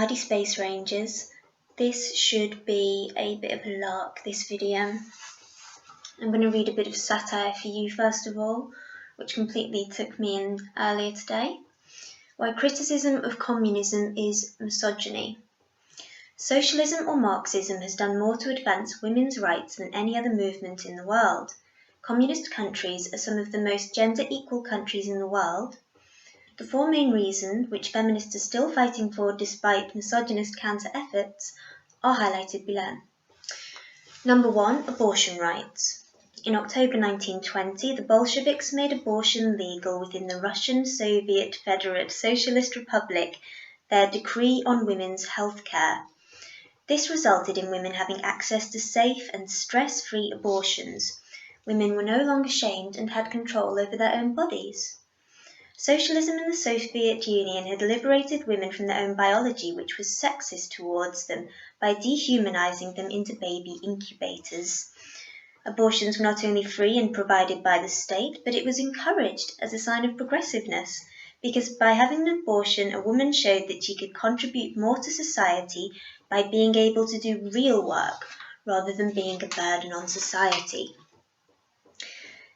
Howdy Space Rangers. This should be a bit of a lark, this video. I'm going to read a bit of satire for you first of all, which completely took me in earlier today. Why criticism of communism is misogyny. Socialism or Marxism has done more to advance women's rights than any other movement in the world. Communist countries are some of the most gender-equal countries in the world. The four main reasons, which feminists are still fighting for despite misogynist counter-efforts, are highlighted below. Number 1. Abortion rights. In October 1920, the Bolsheviks made abortion legal within the Russian Soviet Federate Socialist Republic, their decree on women's health care. This resulted in women having access to safe and stress-free abortions. Women were no longer shamed and had control over their own bodies. Socialism in the Soviet Union had liberated women from their own biology, which was sexist towards them, by dehumanizing them into baby incubators. Abortions were not only free and provided by the state, but it was encouraged as a sign of progressiveness, because by having an abortion, a woman showed that she could contribute more to society by being able to do real work, rather than being a burden on society.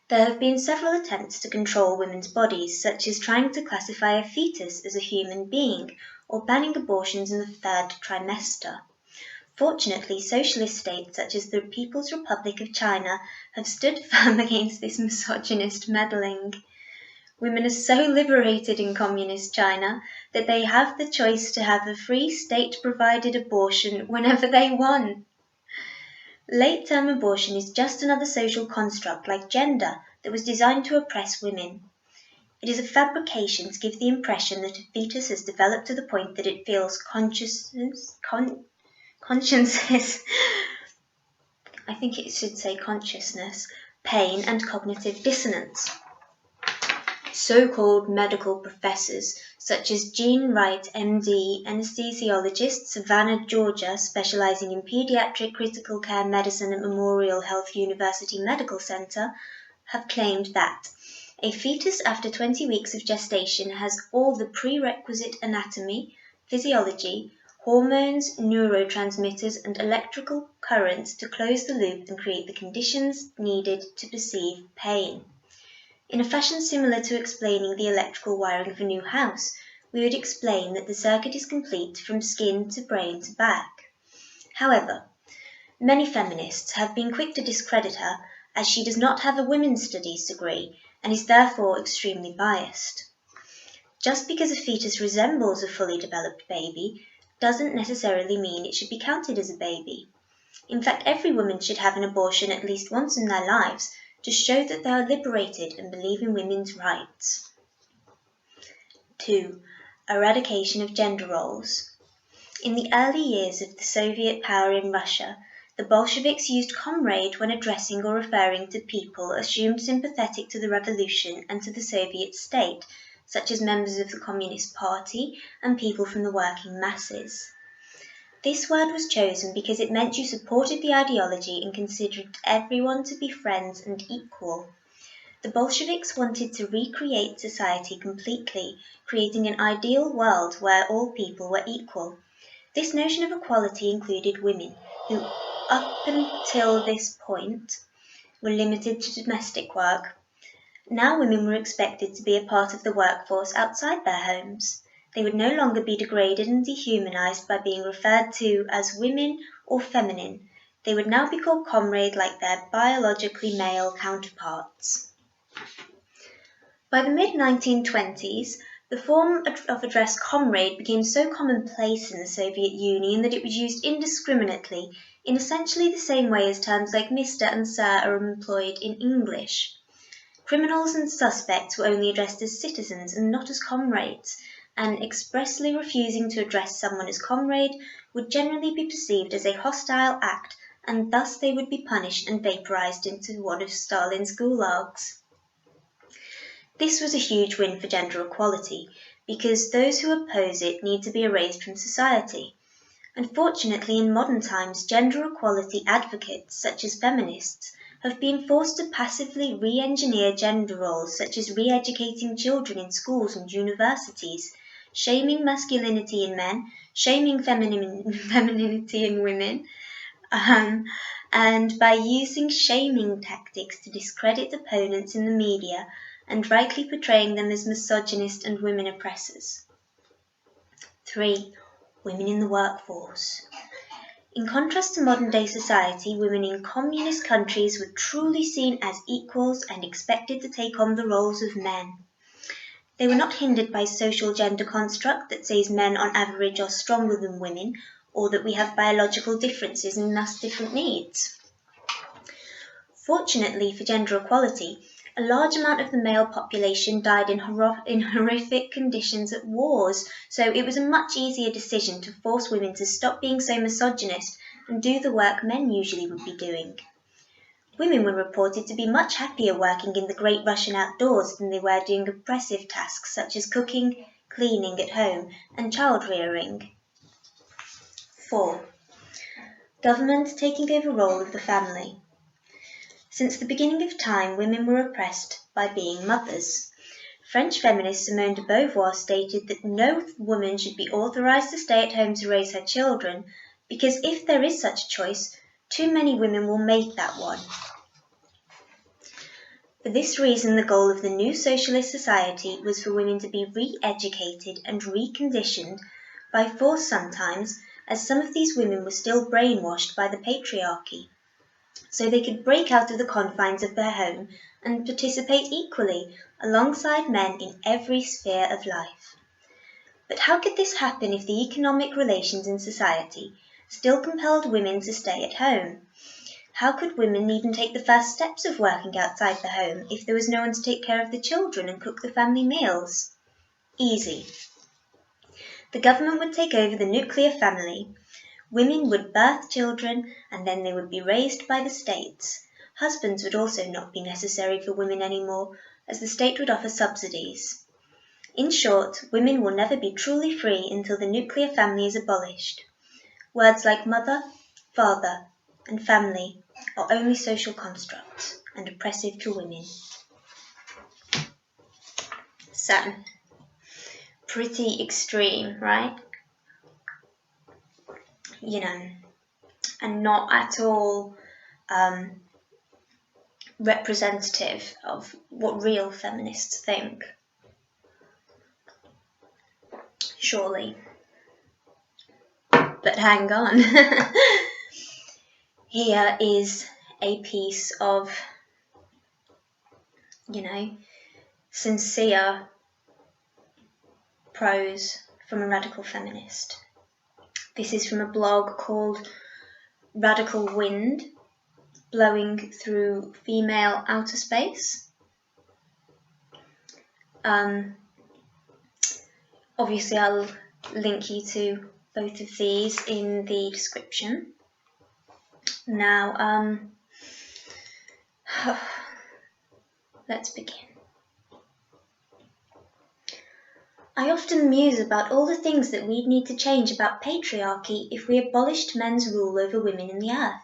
There have been several attempts to control women's bodies, such as trying to classify a fetus as a human being, or banning abortions in the third trimester. Fortunately, socialist states such as the People's Republic of China have stood firm against this misogynist meddling. Women are so liberated in communist China that they have the choice to have a free state-provided abortion whenever they want. Late-term abortion is just another social construct like gender that was designed to oppress women. It is a fabrication to give the impression that a fetus has developed to the point that it feels consciences, I think it should say consciousness, pain and cognitive dissonance. So-called medical professors, such as Jean Wright, MD, anesthesiologist, Savannah, Georgia, specializing in pediatric critical care medicine at Memorial Health University Medical Center, have claimed that a fetus after 20 weeks of gestation has all the prerequisite anatomy, physiology, hormones, neurotransmitters, and electrical currents to close the loop and create the conditions needed to perceive pain. In a fashion similar to explaining the electrical wiring of a new house, we would explain that the circuit is complete from skin to brain to back. However, many feminists have been quick to discredit her as she does not have a women's studies degree and is therefore extremely biased. Just because a fetus resembles a fully developed baby doesn't necessarily mean it should be counted as a baby. In fact, every woman should have an abortion at least once in their lives to show that they are liberated and believe in women's rights. 2. Eradication of gender roles. In the early years of the Soviet power in Russia, the Bolsheviks used comrade when addressing or referring to people assumed sympathetic to the revolution and to the Soviet state, such as members of the Communist Party and people from the working masses. This word was chosen because it meant you supported the ideology and considered everyone to be friends and equal. The Bolsheviks wanted to recreate society completely, creating an ideal world where all people were equal. This notion of equality included women, who, up until this point, were limited to domestic work. Now women were expected to be a part of the workforce outside their homes. They would no longer be degraded and dehumanized by being referred to as women or feminine. They would now be called comrade like their biologically male counterparts. By the mid-1920s, the form of address comrade became so commonplace in the Soviet Union that it was used indiscriminately in essentially the same way as terms like Mr. and Sir are employed in English. Criminals and suspects were only addressed as citizens and not as comrades, and expressly refusing to address someone as comrade would generally be perceived as a hostile act, and thus they would be punished and vaporized into one of Stalin's gulags. This was a huge win for gender equality, because those who oppose it need to be erased from society. Unfortunately, in modern times, gender equality advocates, such as feminists, have been forced to passively re-engineer gender roles, such as re-educating children in schools and universities, shaming masculinity in men, shaming femininity in women, and by using shaming tactics to discredit opponents in the media and rightly portraying them as misogynist and women oppressors. 3. Women in the workforce. In contrast to modern-day society, women in communist countries were truly seen as equals and expected to take on the roles of men. They were not hindered by social gender construct that says men on average are stronger than women, or that we have biological differences and thus different needs. Fortunately for gender equality, a large amount of the male population died in horrific conditions at wars, so it was a much easier decision to force women to stop being so misogynist and do the work men usually would be doing. Women were reported to be much happier working in the great Russian outdoors than they were doing oppressive tasks such as cooking, cleaning at home, and child rearing. 4. Government taking over role of the family. Since the beginning of time, women were oppressed by being mothers. French feminist Simone de Beauvoir stated that no woman should be authorized to stay at home to raise her children, because if there is such a choice, too many women will make that one. For this reason, the goal of the new socialist society was for women to be re-educated and reconditioned, by force sometimes, as some of these women were still brainwashed by the patriarchy, so they could break out of the confines of their home and participate equally alongside men in every sphere of life. But how could this happen if the economic relations in society still compelled women to stay at home? How could women even take the first steps of working outside the home if there was no one to take care of the children and cook the family meals? Easy. The government would take over the nuclear family. Women would birth children, and then they would be raised by the states. Husbands would also not be necessary for women anymore, as the state would offer subsidies. In short, women will never be truly free until the nuclear family is abolished. Words like mother, father, and family are only social constructs and oppressive to women. So, pretty extreme, right? And not at all representative of what real feminists think. Surely. But hang on. Here is a piece of, sincere prose from a radical feminist. This is from a blog called Radical Wind, Blowing Through Female Outer Space. Obviously, I'll link you to both of these in the description. Now, let's begin. I often muse about all the things that we'd need to change about patriarchy if we abolished men's rule over women in the earth.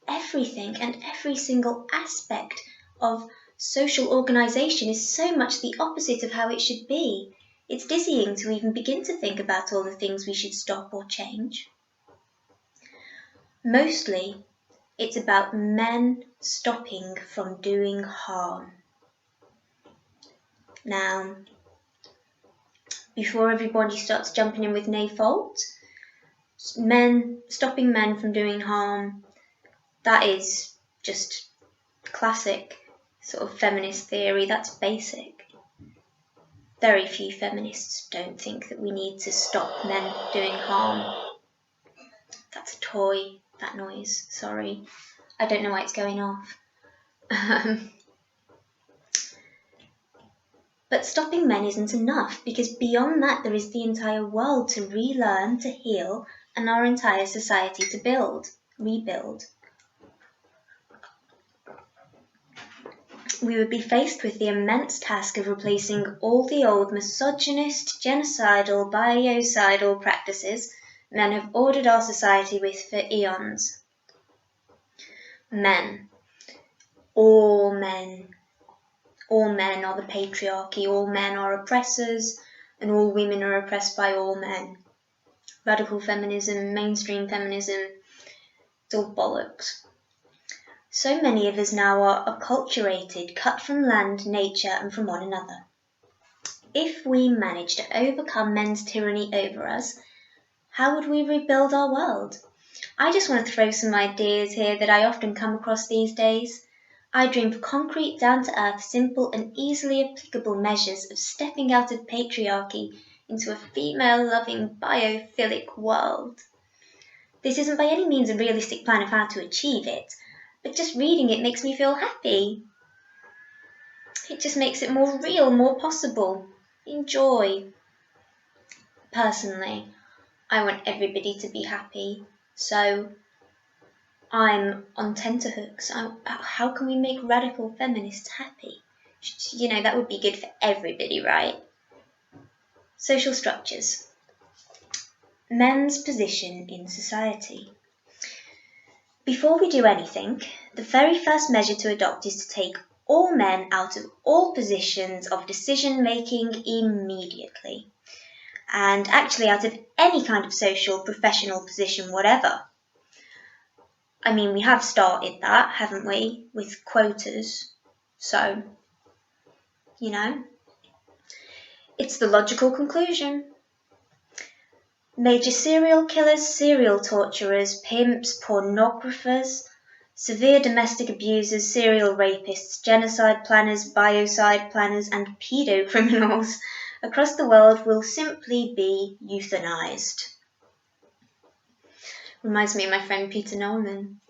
Everything and every single aspect of social organisation is so much the opposite of how it should be. It's dizzying to even begin to think about all the things we should stop or change. Mostly, it's about men stopping from doing harm. Now, before everybody starts jumping in with NAFALT, stopping men from doing harm, that is just classic sort of feminist theory. That's basic. Very few feminists don't think that we need to stop men doing harm. That's a toy, that noise, sorry. I don't know why it's going off. But stopping men isn't enough, because beyond that there is the entire world to relearn, to heal, and our entire society to rebuild. We would be faced with the immense task of replacing all the old misogynist, genocidal, biocidal practices men have ordered our society with for eons. Men. All men are the patriarchy, all men are oppressors, and all women are oppressed by all men. Radical feminism, mainstream feminism, it's all bollocks. So many of us now are acculturated, cut from land, nature, and from one another. If we manage to overcome men's tyranny over us, how would we rebuild our world? I just want to throw some ideas here that I often come across these days. I dream for concrete, down-to-earth, simple and easily applicable measures of stepping out of patriarchy into a female-loving, biophilic world. This isn't by any means a realistic plan of how to achieve it, but just reading it makes me feel happy. It just makes it more real, more possible. Enjoy. Personally, I want everybody to be happy, so I'm on tenterhooks. How can we make radical feminists happy? That would be good for everybody, right? Social structures. Men's position in society. Before we do anything, the very first measure to adopt is to take all men out of all positions of decision-making immediately. And actually out of any kind of social, professional position, whatever. I mean, we have started that, haven't we, with quotas. So, it's the logical conclusion. Major serial killers, serial torturers, pimps, pornographers, severe domestic abusers, serial rapists, genocide planners, biocide planners, and paedocriminals across the world will simply be euthanized. Reminds me of my friend Peter Nolan.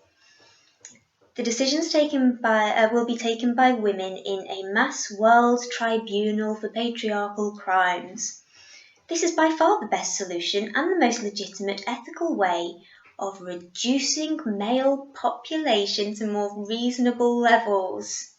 The decisions will be taken by women in a mass world tribunal for patriarchal crimes. This is by far the best solution and the most legitimate ethical way of reducing male population to more reasonable levels.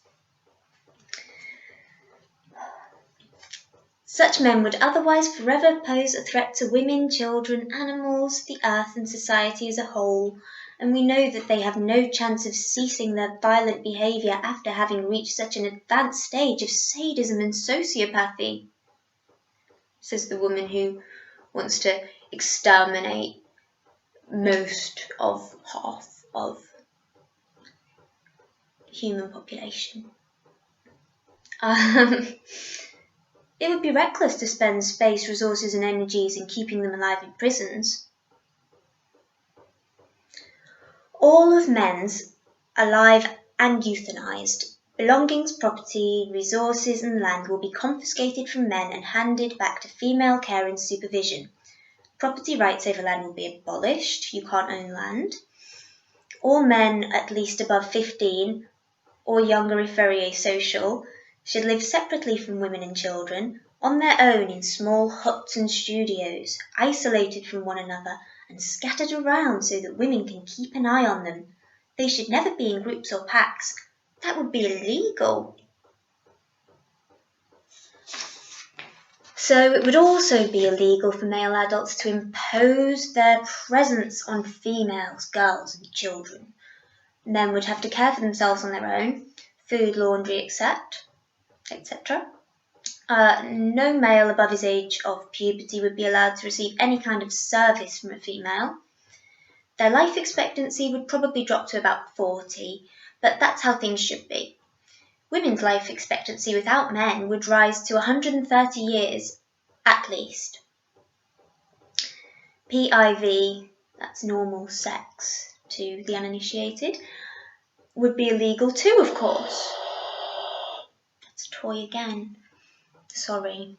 Such men would otherwise forever pose a threat to women, children, animals, the earth and society as a whole, and we know that they have no chance of ceasing their violent behaviour after having reached such an advanced stage of sadism and sociopathy, says the woman who wants to exterminate most of half of human population. It would be reckless to spend space, resources and energies in keeping them alive in prisons. All of men's alive and euthanized. Belongings, property, resources and land will be confiscated from men and handed back to female care and supervision. Property rights over land will be abolished. You can't own land. All men at least above 15 or younger if very asocial should live separately from women and children, on their own in small huts and studios, isolated from one another and scattered around so that women can keep an eye on them. They should never be in groups or packs. That would be illegal. So it would also be illegal for male adults to impose their presence on females, girls and children. Men would have to care for themselves on their own, food, laundry, etc. No male above his age of puberty would be allowed to receive any kind of service from a female. Their life expectancy would probably drop to about 40, but that's how things should be. Women's life expectancy without men would rise to 130 years at least. PIV, that's normal sex to the uninitiated, would be illegal too, of course. That's a toy again. Sorry.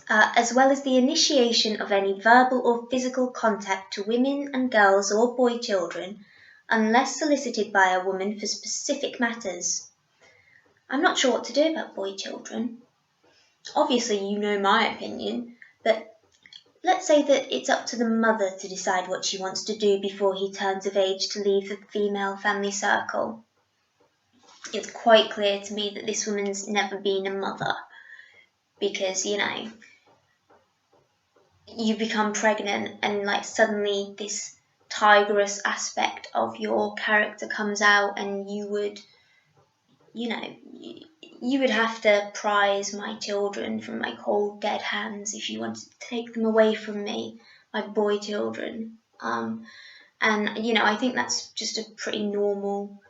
As well as the initiation of any verbal or physical contact to women and girls or boy children, unless solicited by a woman for specific matters. I'm not sure what to do about boy children. Obviously, you know my opinion, but let's say that it's up to the mother to decide what she wants to do before he turns of age to leave the female family circle. It's quite clear to me that this woman's never been a mother, because, you become pregnant and suddenly this tigress aspect of your character comes out and you would, you would have to prize my children from my cold, dead hands if you wanted to take them away from me, my boy children. And, you know, I think that's just a pretty normal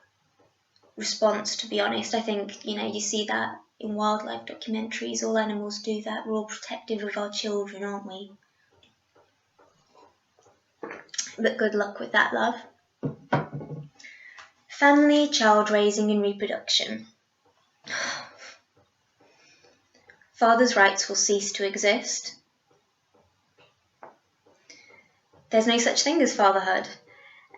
response, to be honest. I think, you know, you see that in wildlife documentaries. All animals do that. We're all protective of our children, aren't we? But good luck with that, love. Family, child raising and reproduction. Fathers' rights will cease to exist. There's no such thing as fatherhood.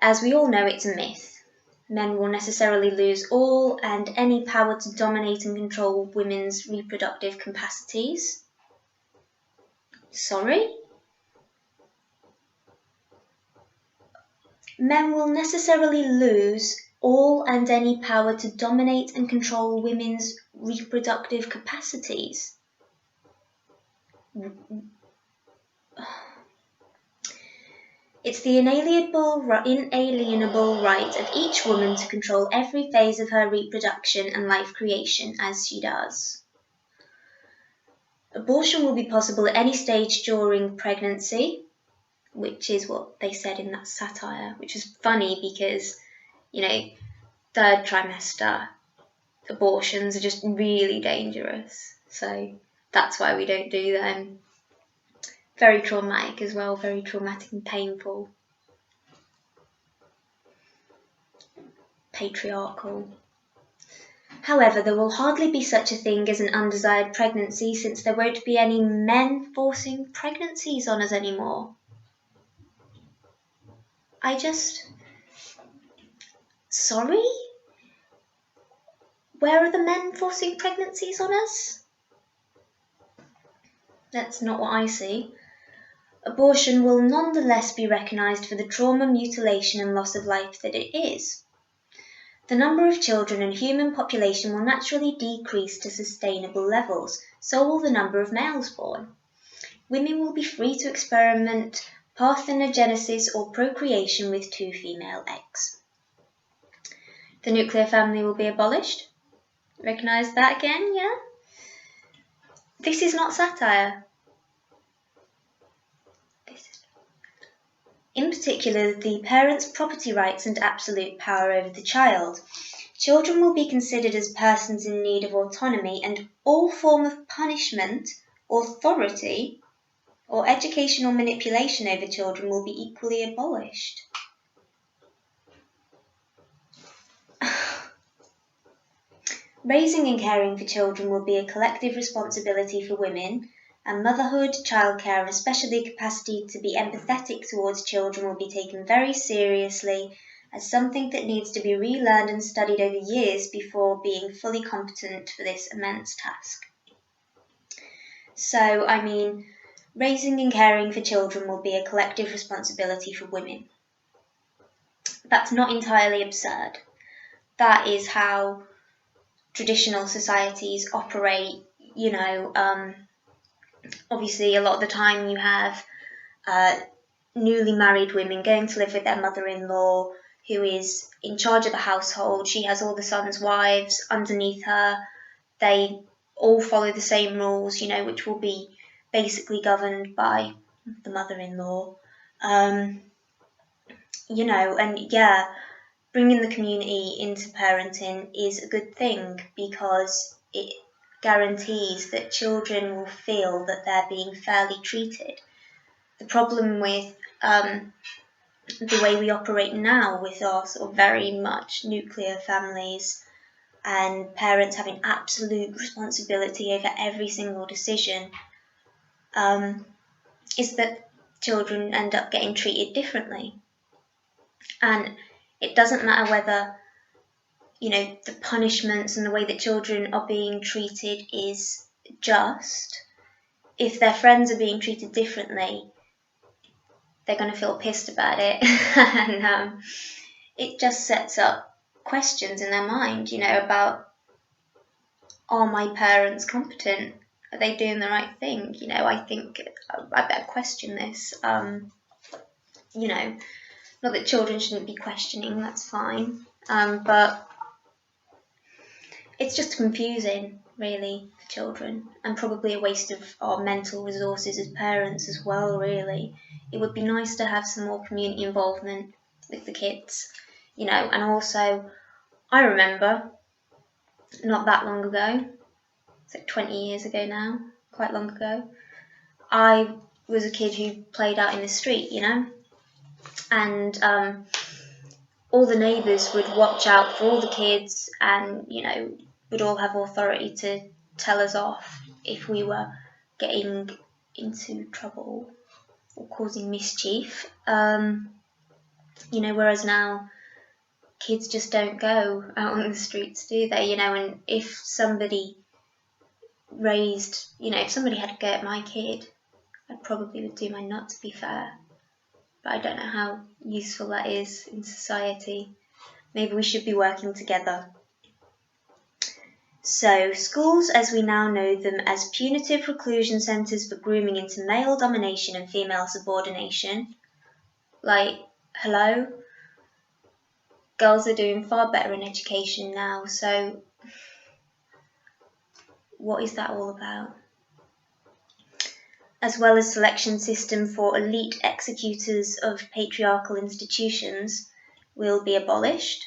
As we all know, it's a myth. Men will necessarily lose all and any power to dominate and control women's reproductive capacities. Sorry? Men will necessarily lose all and any power to dominate and control women's reproductive capacities. It's the inalienable right of each woman to control every phase of her reproduction and life creation as she does. Abortion will be possible at any stage during pregnancy, which is what they said in that satire, which is funny because, you know, third trimester abortions are just really dangerous. So that's why we don't do them. Very traumatic as well, very traumatic and painful. Patriarchal. However, there will hardly be such a thing as an undesired pregnancy, since there won't be any men forcing pregnancies on us anymore. Sorry? Where are the men forcing pregnancies on us? That's not what I see. Abortion will nonetheless be recognised for the trauma, mutilation and loss of life that it is. The number of children and human population will naturally decrease to sustainable levels, so will the number of males born. Women will be free to experiment parthenogenesis or procreation with 2 female eggs. The nuclear family will be abolished. Recognise that again, yeah? This is not satire. In particular, the parent's property rights and absolute power over the child. Children will be considered as persons in need of autonomy, and all form of punishment, authority, or educational manipulation over children will be equally abolished. Raising and caring for children will be a collective responsibility for women, and motherhood, childcare, and especially the capacity to be empathetic towards children will be taken very seriously as something that needs to be relearned and studied over years before being fully competent for this immense task. So, I mean, raising and caring for children will be a collective responsibility for women. That's not entirely absurd. That is how traditional societies operate. You know, obviously a lot of the time you have newly married women going to live with their mother-in-law who is in charge of the household. She has all the sons' wives underneath her. They all follow the same rules, you know, which will be basically governed by the mother-in-law. You know, and yeah, bringing the community into parenting is a good thing because it guarantees that children will feel that they're being fairly treated. The problem with the way we operate now with our sort of very much nuclear families and parents having absolute responsibility over every single decision is that children end up getting treated differently. And it doesn't matter whether, you know, the punishments and the way that children are being treated is just. If their friends are being treated differently, they're going to feel pissed about it. And it just sets up questions in their mind, you know, about, are my parents competent? Are they doing the right thing? You know, I think I better question this. You know, not that children shouldn't be questioning, that's fine. But it's just confusing, really, for children, and probably a waste of our mental resources as parents as well, really. It would be nice to have some more community involvement with the kids, you know, and also, I remember, not that long ago, it's like 20 years ago now, quite long ago, I was a kid who played out in the street, you know, and all the neighbours would watch out for all the kids and, you know, would all have authority to tell us off if we were getting into trouble or causing mischief. You know, whereas now kids just don't go out on the streets, do they? You know, and if somebody if somebody had to go at my kid, I probably would do my nut, to be fair. But I don't know how useful that is in society. Maybe we should be working together. So, schools as we now know them as punitive reclusion centres for grooming into male domination and female subordination. Like, hello? Girls are doing far better in education now, so what is that all about? As well as selection system for elite executors of patriarchal institutions will be abolished.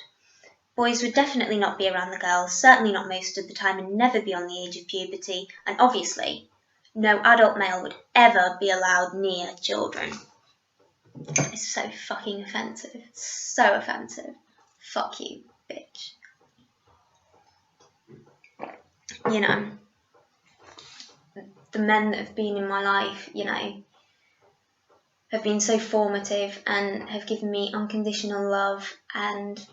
Boys would definitely not be around the girls, certainly not most of the time, and never be on the age of puberty, and obviously, no adult male would ever be allowed near children. It's so fucking offensive. So offensive. Fuck you, bitch. You know, the men that have been in my life, you know, have been so formative and have given me unconditional love and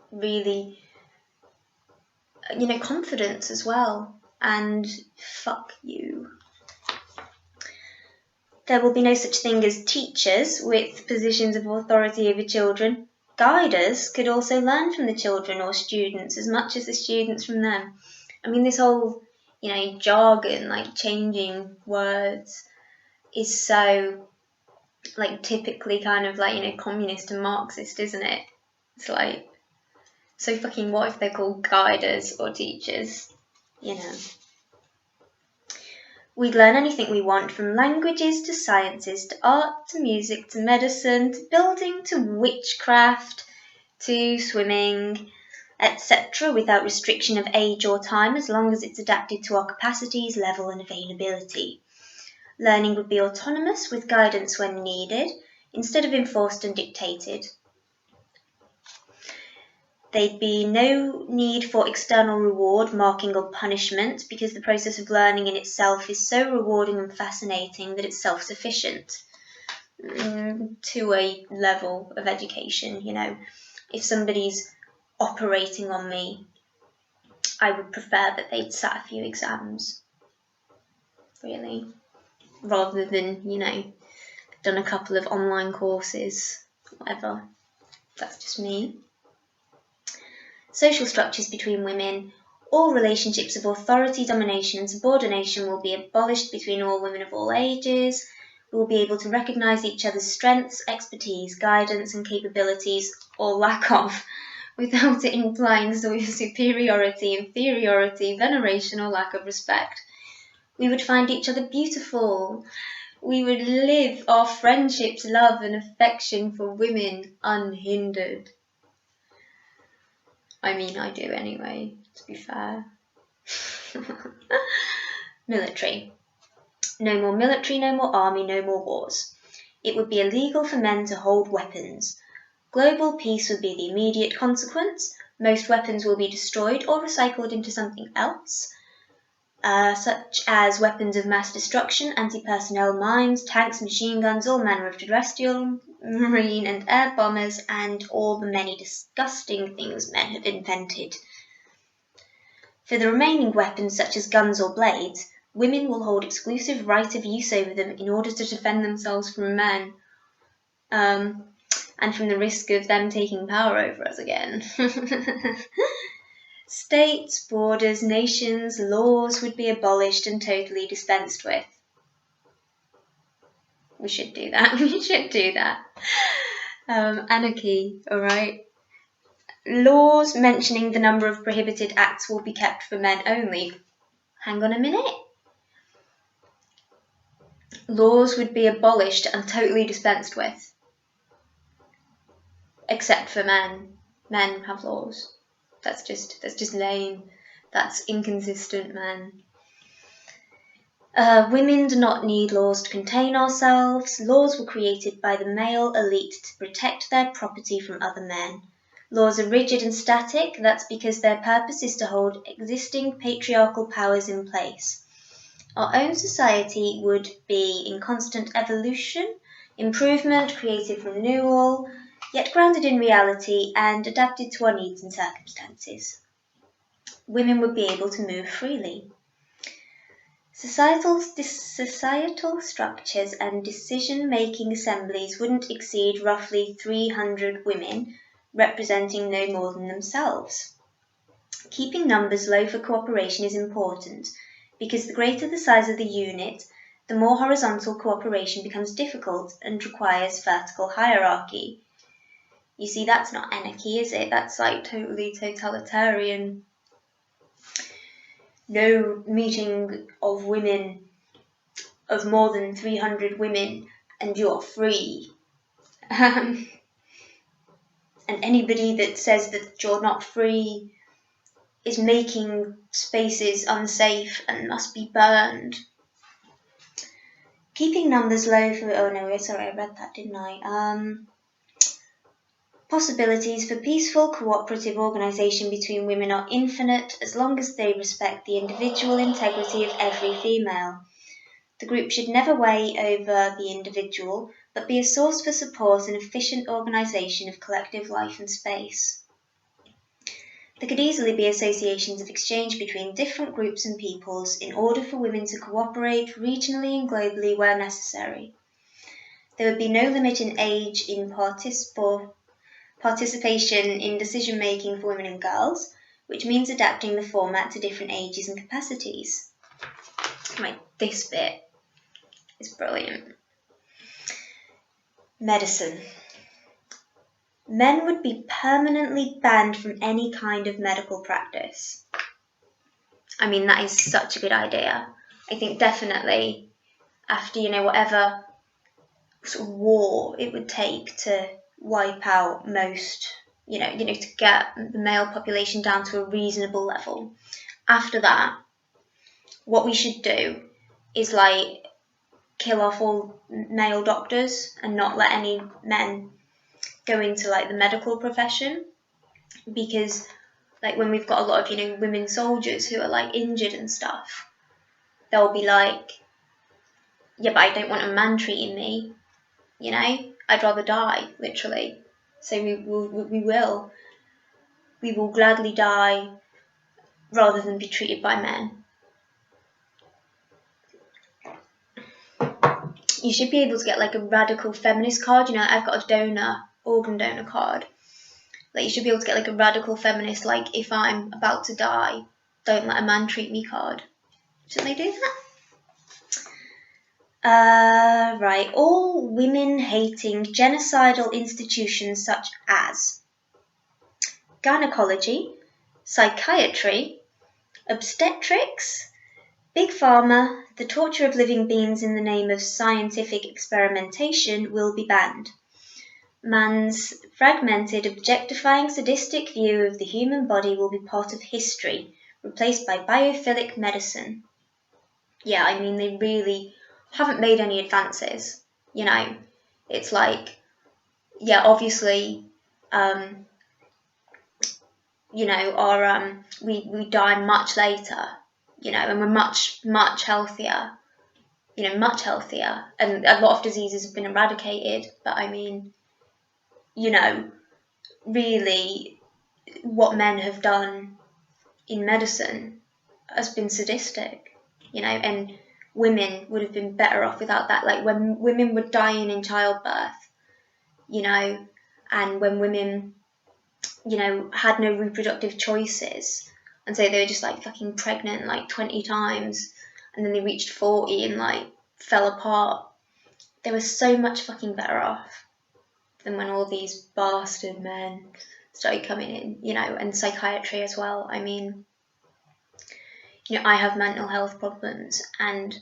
really, you know, confidence as well. And fuck you. There will be no such thing as teachers with positions of authority over children. Guiders could also learn from the children or students as much as the students from them. I mean, this whole, you know, jargon, like changing words, is so, like, typically kind of like, you know, communist and Marxist, isn't it? It's like, so fucking what if they're called guiders or teachers, you know? We'd learn anything we want, from languages to sciences to art to music to medicine to building to witchcraft to swimming, etc., without restriction of age or time, as long as it's adapted to our capacities, level and availability. Learning would be autonomous with guidance when needed, instead of enforced and dictated. There'd be no need for external reward, marking or punishment, because the process of learning in itself is so rewarding and fascinating that it's self-sufficient to a level of education. You know, if somebody's operating on me, I would prefer that they'd sat a few exams, really, rather than, you know, done a couple of online courses, whatever. That's just me. Social structures between women. All relationships of authority, domination and subordination will be abolished between all women of all ages. We will be able to recognise each other's strengths, expertise, guidance and capabilities, or lack of, without it implying superiority, inferiority, veneration or lack of respect. We would find each other beautiful. We would live our friendships, love and affection for women unhindered. I mean, I do anyway, to be fair. Military. No more military, no more army, no more wars. It would be illegal for men to hold weapons. Global peace would be the immediate consequence. Most weapons will be destroyed or recycled into something else, such as weapons of mass destruction, anti-personnel mines, tanks, machine guns, all manner of terrestrial, marine and air bombers, and all the many disgusting things men have invented. For the remaining weapons, such as guns or blades, women will hold exclusive right of use over them in order to defend themselves from men, and from the risk of them taking power over us again. States, borders, nations, laws would be abolished and totally dispensed with. We should do that. We should do that. Anarchy, alright? laws mentioning the number of prohibited acts will be kept for men only. Hang on a minute. Laws would be abolished and totally dispensed with. Except for men. Men have laws. That's just lame. That's inconsistent, man. Women do not need laws to contain ourselves. Laws were created by the male elite to protect their property from other men. Laws are rigid and static. That's because their purpose is to hold existing patriarchal powers in place. Our own society would be in constant evolution, improvement, creative renewal, yet grounded in reality and adapted to our needs and circumstances. Women would be able to move freely. Societal structures and decision-making assemblies wouldn't exceed roughly 300 women, representing no more than themselves. Keeping numbers low for cooperation is important, because the greater the size of the unit, the more horizontal cooperation becomes difficult and requires vertical hierarchy. You see, that's not anarchy, is it? That's like totally totalitarian. No meeting of women, of more than 300 women, and you're free. And anybody that says that you're not free is making spaces unsafe and must be burned. Keeping numbers low for... Oh no, sorry, I read that, didn't I? Possibilities for peaceful, cooperative organisation between women are infinite as long as they respect the individual integrity of every female. The group should never weigh over the individual, but be a source for support and efficient organisation of collective life and space. There could easily be associations of exchange between different groups and peoples in order for women to cooperate regionally and globally where necessary. There would be no limit in age in participation in decision-making for women and girls, which means adapting the format to different ages and capacities. Right, this bit is brilliant. Medicine. Men would be permanently banned from any kind of medical practice. I mean, that is such a good idea. I think definitely after, whatever sort of war it would take to wipe out most, to get the male population down to a reasonable level. After that, what we should do is kill off all male doctors and not let any men go into the medical profession, because when we've got a lot of women soldiers who are injured and stuff, they'll be yeah, but I don't want a man treating me, I'd rather die, literally. So we will gladly die rather than be treated by men. You should be able to get a radical feminist card. I've got a organ donor card. You should be able to get a radical feminist, if I'm about to die, don't let a man treat me card. Shouldn't they do that? Right, all women-hating genocidal institutions such as gynecology, psychiatry, obstetrics, Big Pharma, the torture of living beings in the name of scientific experimentation will be banned. Man's fragmented, objectifying, sadistic view of the human body will be part of history, replaced by biophilic medicine. Yeah, I mean, they really haven't made any advances, It's yeah, obviously, we die much later, and we're much, much healthier, much healthier, and a lot of diseases have been eradicated, but I mean, really what men have done in medicine has been sadistic, and women would have been better off without that. When women were dying in childbirth, and when women, had no reproductive choices, and so they were just fucking pregnant 20 times, and then they reached 40 and fell apart. They were so much fucking better off than when all these bastard men started coming in, you know, and psychiatry as well. I mean, you know, I have mental health problems, and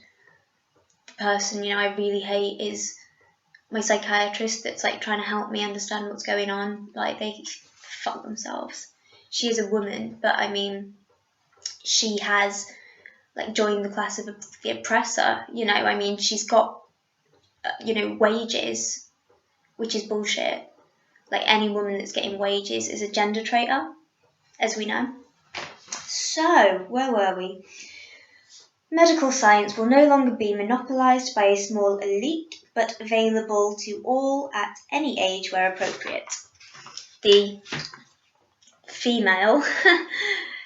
the person, you know, I really hate is my psychiatrist that's like trying to help me understand what's going on. Like, they fuck themselves. She is a woman, but I mean, she has like joined the class of the oppressor, you know. I mean, she's got, you know, wages, which is bullshit. Like, any woman that's getting wages is a gender traitor, as we know. So, where were we? Medical science will no longer be monopolised by a small elite, but available to all at any age where appropriate. The female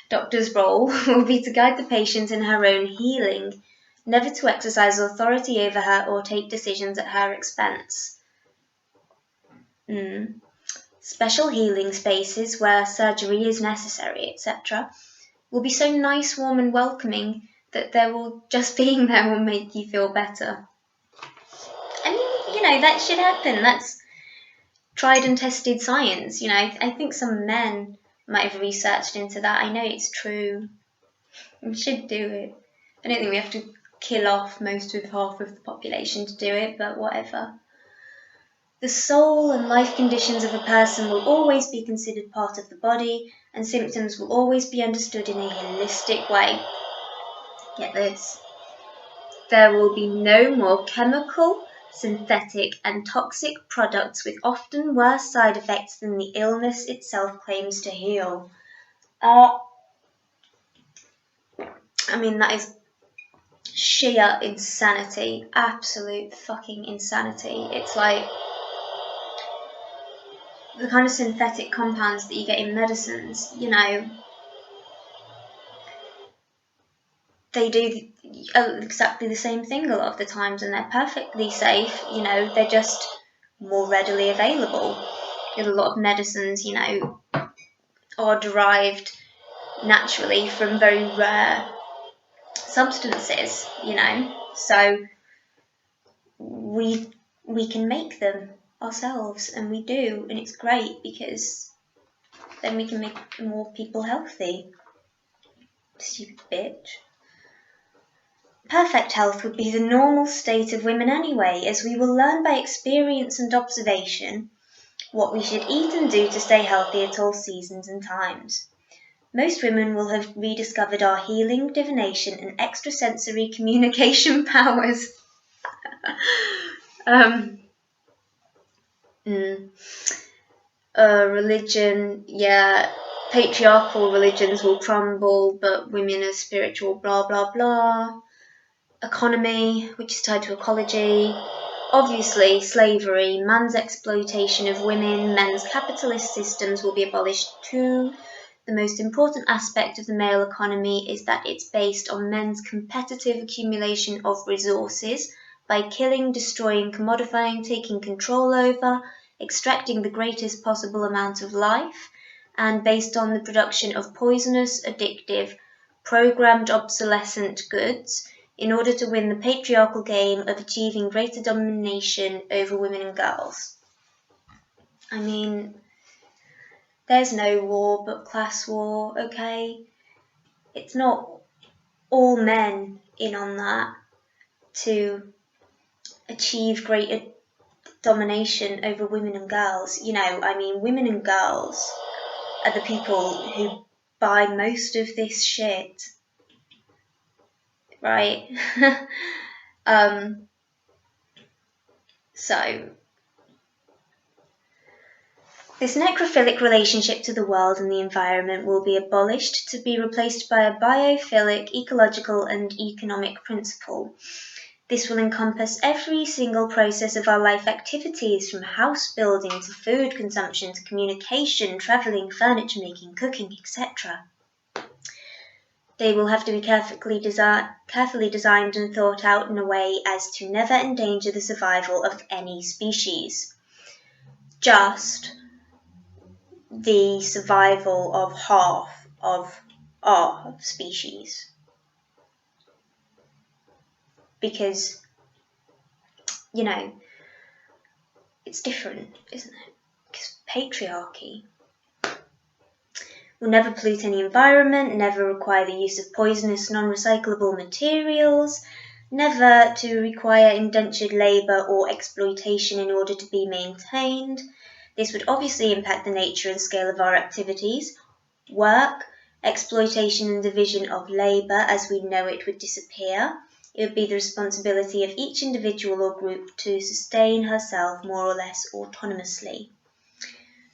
doctor's role will be to guide the patient in her own healing, never to exercise authority over her or take decisions at her expense. Special healing spaces where surgery is necessary, etc., will be so nice, warm and welcoming that just being there will make you feel better. I mean, you know, that should happen. That's tried and tested science. You know, I think some men might have researched into that. I know it's true. We should do it. I don't think we have to kill off most of half of the population to do it, but whatever. The soul and life conditions of a person will always be considered part of the body, and symptoms will always be understood in a holistic way. Get this. There will be no more chemical, synthetic, and toxic products with often worse side effects than the illness itself claims to heal. I mean, that is sheer insanity. Absolute fucking insanity. It's like the kind of synthetic compounds that you get in medicines, you know, they do exactly the same thing a lot of the times, and they're perfectly safe, you know, they're just more readily available. Because a lot of medicines, you know, are derived naturally from very rare substances, you know, so we can make them ourselves, and we do, and it's great because then we can make more people healthy. Stupid bitch. Perfect health would be the normal state of women anyway, as we will learn by experience and observation what we should eat and do to stay healthy at all seasons and times. Most women will have rediscovered our healing, divination, and extrasensory communication powers. Religion, yeah, patriarchal religions will crumble, but women are spiritual, blah, blah, blah. Economy, which is tied to ecology. Obviously, slavery, man's exploitation of women, men's capitalist systems will be abolished too. The most important aspect of the male economy is that it's based on men's competitive accumulation of resources by killing, destroying, commodifying, taking control over, extracting the greatest possible amount of life, and based on the production of poisonous, addictive, programmed obsolescent goods in order to win the patriarchal game of achieving greater domination over women and girls. I mean, there's no war but class war, okay? It's not all men in on that to achieve greater domination over women and girls. You know, I mean, women and girls are the people who buy most of this shit, right? So, this necrophilic relationship to the world and the environment will be abolished to be replaced by a biophilic, ecological, and economic principle. This will encompass every single process of our life activities, from house building to food consumption to communication, travelling, furniture making, cooking, etc. They will have to be carefully designed and thought out in a way as to never endanger the survival of any species. Just the survival of half of our species. Because, you know, it's different, isn't it? Because patriarchy, will never pollute any environment, never require the use of poisonous non-recyclable materials, never to require indentured labour or exploitation in order to be maintained. This would obviously impact the nature and scale of our activities. Work, exploitation and division of labour as we know it would disappear. It would be the responsibility of each individual or group to sustain herself more or less autonomously.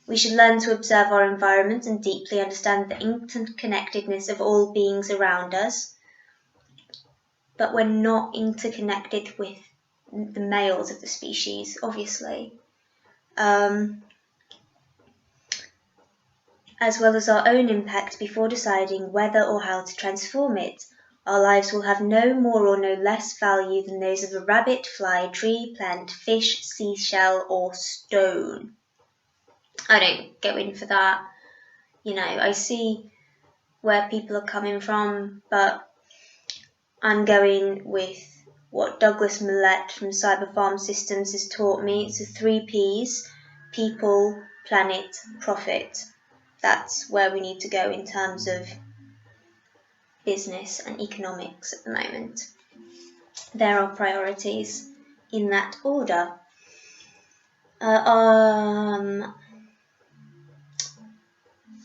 We should learn to observe our environment and deeply understand the interconnectedness of all beings around us. But we're not interconnected with the males of the species, obviously. As well as our own impact before deciding whether or how to transform it. Our lives will have no more or no less value than those of a rabbit, fly, tree, plant, fish, seashell, or stone. I don't go in for that. I see where people are coming from, but I'm going with what Douglas Millett from Cyber Farm Systems has taught me. It's the 3 Ps: people, planet, profit. That's where we need to go in terms of business and economics at the moment. There are priorities in that order.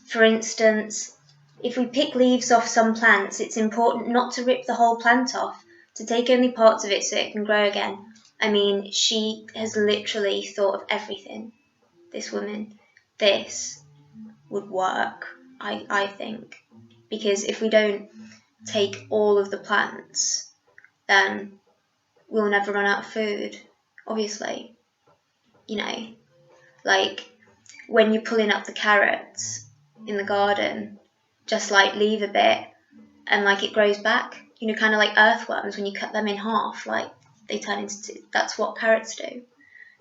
For instance, if we pick leaves off some plants, it's important not to rip the whole plant off, to take only parts of it so it can grow again. I mean, she has literally thought of everything, this woman. This would work, I think, because if we don't take all of the plants, then we'll never run out of food, obviously. Like when you're pulling up the carrots in the garden, just like leave a bit and like it grows back, kind of like earthworms. When you cut them in half, like they turn into, that's what carrots do.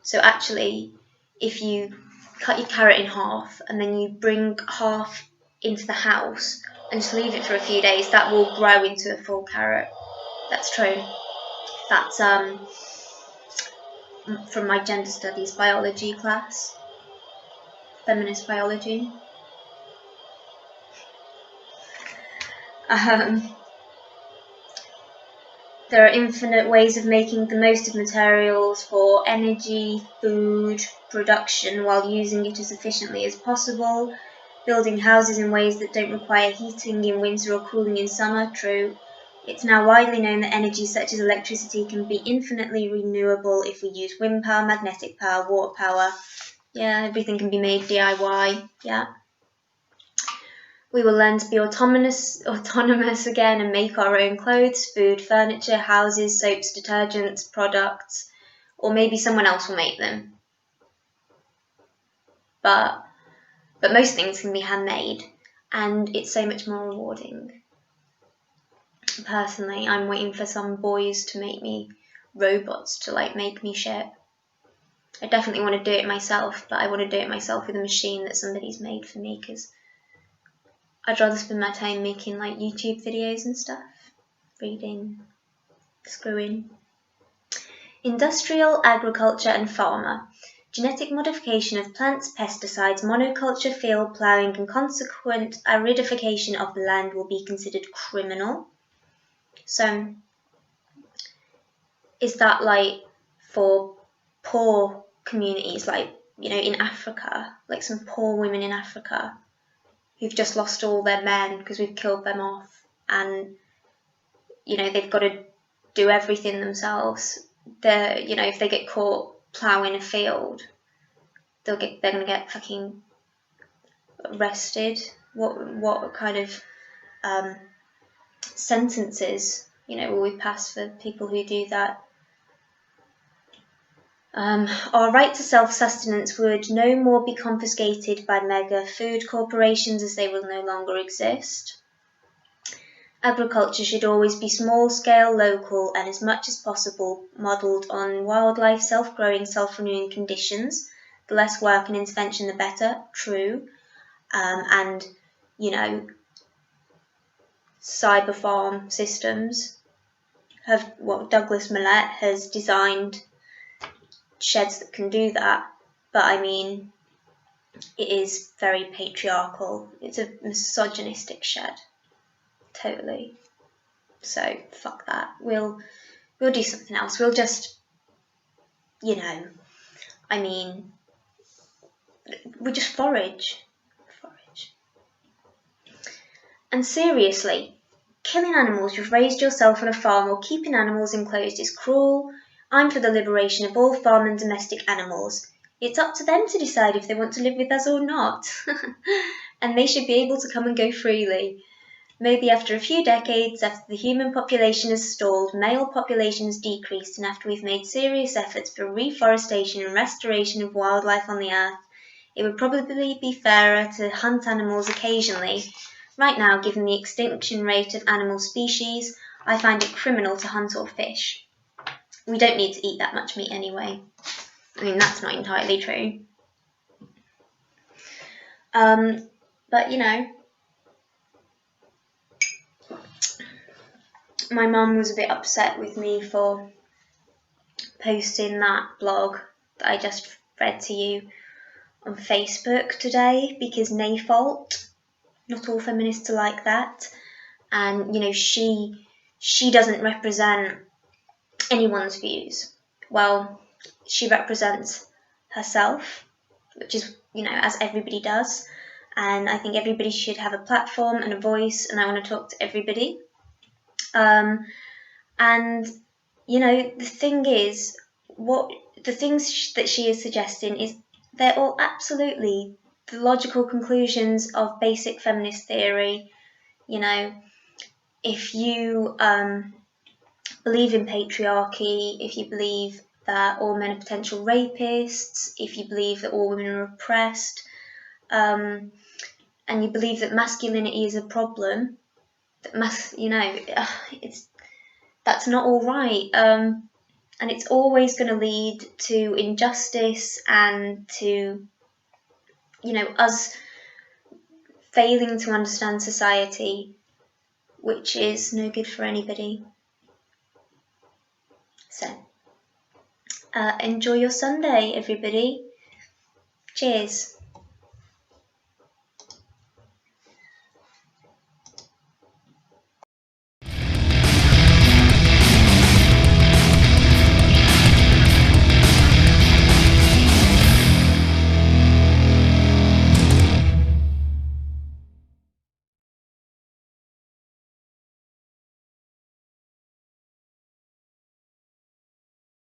So actually, if you cut your carrot in half and then you bring half into the house and just leave it for a few days, that will grow into a full carrot. That's true. That's from my gender studies biology class, feminist biology. There are infinite ways of making the most of materials for energy, food, production while using it as efficiently as possible. Building houses in ways that don't require heating in winter or cooling in summer, true. It's now widely known that energy such as electricity can be infinitely renewable if we use wind power, magnetic power, water power. Yeah, everything can be made DIY, yeah. We will learn to be autonomous again and make our own clothes, food, furniture, houses, soaps, detergents, products, or maybe someone else will make them. But most things can be handmade, and it's so much more rewarding. Personally, I'm waiting for some boys to make me robots to make me shit. I definitely want to do it myself, but I want to do it myself with a machine that somebody's made for me, because I'd rather spend my time making YouTube videos and stuff, reading, screwing. Industrial, agriculture and farmer. Genetic modification of plants, pesticides, monoculture, field ploughing and consequent aridification of the land will be considered criminal. So, is that for poor communities, in Africa, some poor women in Africa who've just lost all their men because we've killed them off, and they've got to do everything themselves. If they get caught ploughing a field, they're gonna get fucking arrested. What kind of sentences will we pass for people who do that? Our right to self-sustenance would no more be confiscated by mega food corporations, as they will no longer exist. Agriculture should always be small-scale, local, and as much as possible modelled on wildlife, self-growing, self-renewing conditions. The less work and intervention, the better, true. And cyber farm systems Douglas Millett has designed sheds that can do that, but I mean, it is very patriarchal. It's a misogynistic shed, totally. So fuck that. We'll do something else. We'll just, you know, I mean, we just forage. And seriously, killing animals you've raised yourself on a farm or keeping animals enclosed is cruel. I'm for the liberation of all farm and domestic animals. It's up to them to decide if they want to live with us or not. And they should be able to come and go freely. Maybe after a few decades, after the human population has stalled, male populations decreased, and after we've made serious efforts for reforestation and restoration of wildlife on the earth, it would probably be fairer to hunt animals occasionally. Right now, given the extinction rate of animal species, I find it criminal to hunt or fish. We don't need to eat that much meat anyway. I mean, that's not entirely true. But, you know, my mum was a bit upset with me for posting that blog that I just read to you on Facebook today, because NAFALT, not all feminists are like that, and, you know, she doesn't represent anyone's views. Well, she represents herself, which is, you know, as everybody does, and I think everybody should have a platform and a voice, and I want to talk to everybody. And, you know, the thing is, the things that she is suggesting is they're all absolutely the logical conclusions of basic feminist theory. You know, if you believe in patriarchy, if you believe that all men are potential rapists, if you believe that all women are oppressed, and you believe that masculinity is a problem, that that's not all right. And it's always going to lead to injustice and to, you know, us failing to understand society, which is no good for anybody. So, enjoy your Sunday, everybody. Cheers.